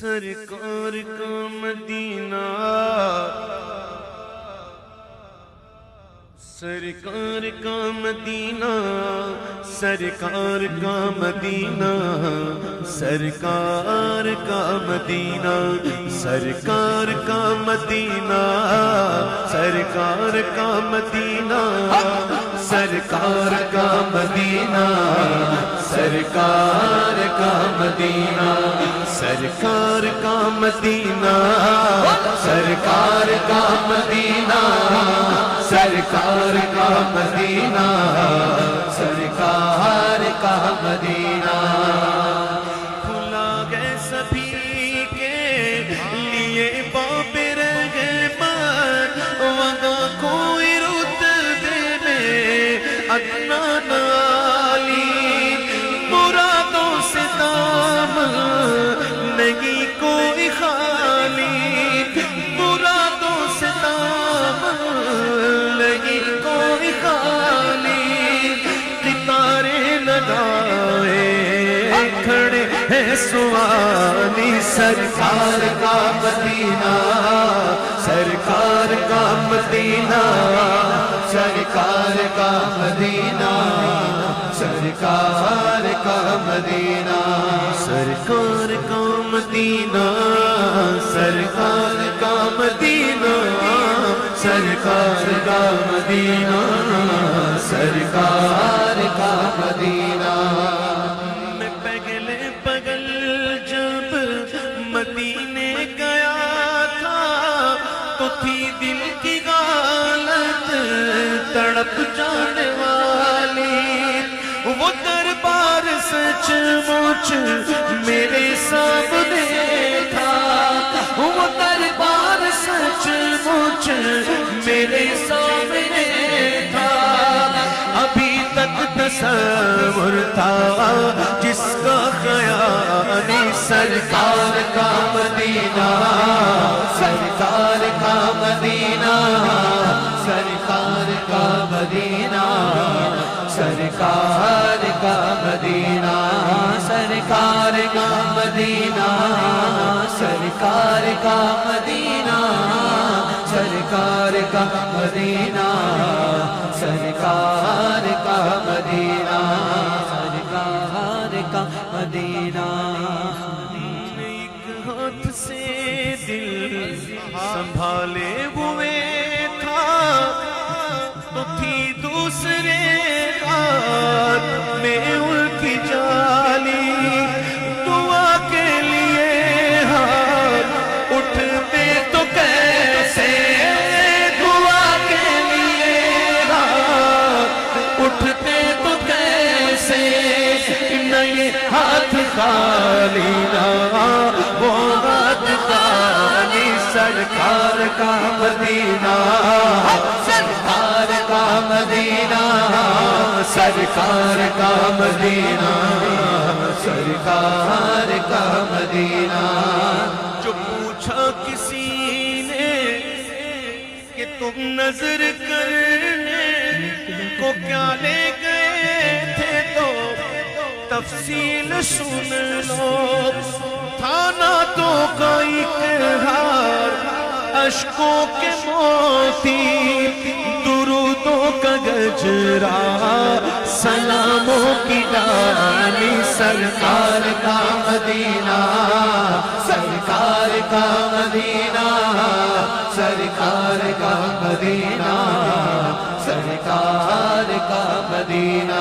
سرکار کا مدینہ، سرکار کا مدینہ، سرکار کا مدینہ، سرکار کا مدینہ، سرکار کا مدینہ، سرکار کا مدینہ، سرکار کا مدینہ، سرکار کا مدینہ، سرکار کا مدینہ، سرکار کا مدینہ، سرکار کا مدینہ، سرکار کا مدینہ۔ کھلا گئے سبھی کے لیے باب رحمت، وہاں کوئی رتبے میں ادنا نالی، مرادوں سے دامن نہیں کوئی خالی، مرادوں سے دامن نہیں کوئی خالی، قطاریں لگائے کھڑے ہیں سوالی، سرکار کا مدینہ، سرکار کا مدینہ، سرکار کا مدینہ، سرکار کا مدینہ، سرکار کا مدینہ، سرکار کا مدینہ، سرکار کا مدینہ، سرکار کا مدینہ۔ میں پگلے پگل جب مدینے گیا تھا، تو تھی دل کی حالت تڑپ جانے والی، وہ دربار سچ مچ میرے سامنے تھا، وہ دربار سچ مچ میرے سامنے تھا، ابھی تک تصور تھا جس کا خیال، سرکار کا مدینہ، سرکار کا مدینہ، سرکار کا مدینہ، سرکار کا مدینہ، سرکار کا مدینہ، سرکار کا مدینہ، سرکار کا مدینہ، سرکار کا مدینہ، سرکار کا مدینہ۔ ایک ہاتھ سے دل سنبھالے ہوئے تھا، تو تھی دوسرے ہاتھ میں ان کی جالی، دعا کے لیے ہاتھ اٹھتے تو کیسے، دعا کے لیے ہاتھ اٹھتے تو کیسے، نئے ہاتھ خالی نہ وہ ہاتھ خالی، سرکار کا مدینہ، سرکار کا مدینہ، سرکار کا مدینہ، سرکار کا مدینہ۔ جو پوچھا کسی نے کہ تم نظر کرنے کو کیا لے گئے تھے، تو تفصیل سن لو، تھا نعتوں کا اقرار، اشکوں کے موتی، درودوں کا گجرا، سلاموں کی ڈالی، سرکار کا مدینہ، سرکار کا مدینہ، سرکار کا مدینہ، سرکار کا مدینہ۔